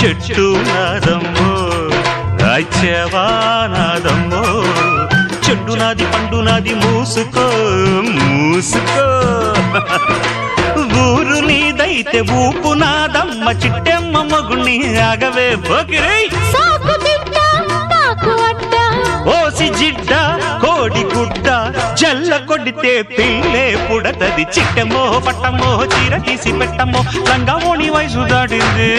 చెట్టు నాదమ్మో రాజ్యవానాదమ్మో చెట్టు నాది పండు నాది మూసుకో మూసుకో ఊరు నీదైతే ఊపు నాదమ్మ చిట్టెమ్మ మగుణ్ణి ఆగవే బొకిరై ఓసి జిడ్డ కోడి గుడ్డ జల్ల కొడితే పిల్లే పుడతది చిట్టమో పట్టమో చీర తీసి పెట్టమో లంగావోణి వయసు దాటింది